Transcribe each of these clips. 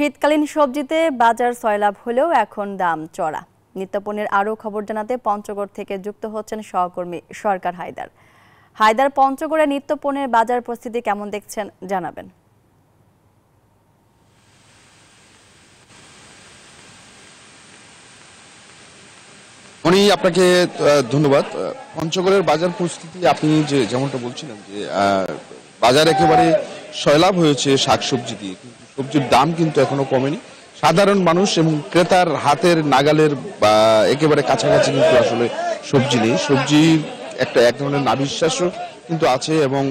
শীতকালীন সবজিতে বাজার সয়লাভ হলেও এখন দাম চড়া। নিত্যপণ্যের আরও খবর জানাতে পঞ্চগড় থেকে যুক্ত হচ্ছেন সহকর্মী সরকার হায়দার। পঞ্চগড়ে নিত্যপণ্যের বাজার পরিস্থিতি কেমন দেখছেন জানাবেন। আপনাকে ধন্যবাদ। পঞ্চগড়ের বাজার পরিস্থিতি আপনি যেমনটা বলছিলেন যে বাজার একেবারে সয়লাভ হয়েছে শাকসবজি দিয়ে, কিন্তু সবজির দাম কিন্তু এখনো কমেনি। সাধারণ মানুষ এবং ক্রেতার হাতের নাগালের বা একেবারে কাছাকাছি কিন্তু আসলে সবজি নেই। সবজির এক ধরনের নাভিশ্বাসও কিন্তু আছে এবং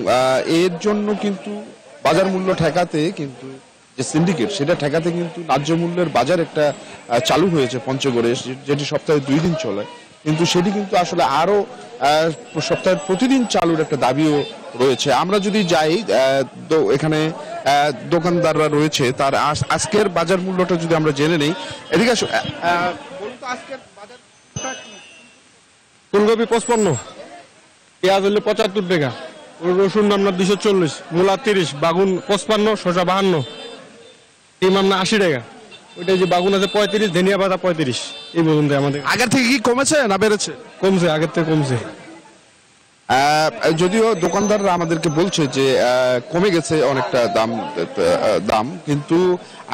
এর জন্য কিন্তু বাজার মূল্য ঠেকাতে কিন্তু যে সিন্ডিকেট সেটা ঠেকাতে কিন্তু ন্যায্য মূল্যের বাজার একটা চালু হয়েছে পঞ্চগড়ে, যেটি সপ্তাহে 2 দিন চলে, কিন্তু সেটি কিন্তু আসলে আরো সপ্তাহে প্রতিদিন চালুর একটা দাবিও রয়েছে। আমরা যদি যাই এখানে দোকানদাররা রয়েছে, তার আজকের বাজার মূল্যটা যদি আমরা জেনে নেই। এদিকে আসো, আজকের বাজার ফুলকপি 55, পেঁয়াজ হলে 75 টাকা, রসুন আপনার 240, মূলা 30, বাগুন 55, শসা 52, ডিম আপনার 80 টাকা। ওইটা যে বাগুন আছে 35, ধনিয়া পাতা 35। এই পর্যন্ত আমাদের। আগের থেকে কি কমেছে না বেড়েছে? কমছে, আগের থেকে কমছে। যদিও দোকানদাররা আমাদেরকে বলছে যে কমে গেছে অনেকটা দাম, কিন্তু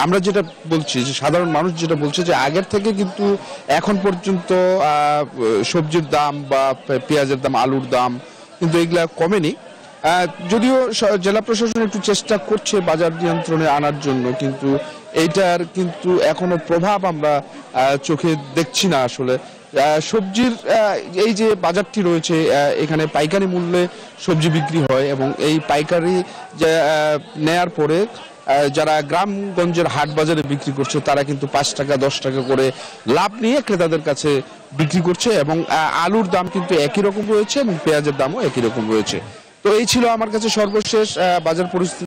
আমরা যেটা বলছি যে সাধারণ মানুষ যেটা বলছে যে আগের থেকে কিন্তু এখন পর্যন্ত সবজির দাম বা পেঁয়াজের দাম, আলুর দাম কিন্তু এগুলা কমেনি। যদিও জেলা প্রশাসন একটু চেষ্টা করছে বাজার নিয়ন্ত্রণে আনার জন্য, কিন্তু এইটার কিন্তু এখনো প্রভাব আমরা চোখে দেখছি না। আসলে সবজির এই যে বাজারটি রয়েছে, এখানে পাইকারি মূল্যে সবজি বিক্রি হয় এবং এই পাইকারি নেয়ার পরে যারা গ্রামগঞ্জের হাট বাজারে বিক্রি করছে তারা কিন্তু 5 টাকা 10 টাকা করে লাভ নিয়ে ক্রেতাদের কাছে বিক্রি করছে এবং আলুর দাম কিন্তু একই রকম রয়েছে এবং পেঁয়াজের দামও একই রকম রয়েছে। তো এই ছিল আমার কাছে সর্বশেষ বাজার পরিস্থিতি।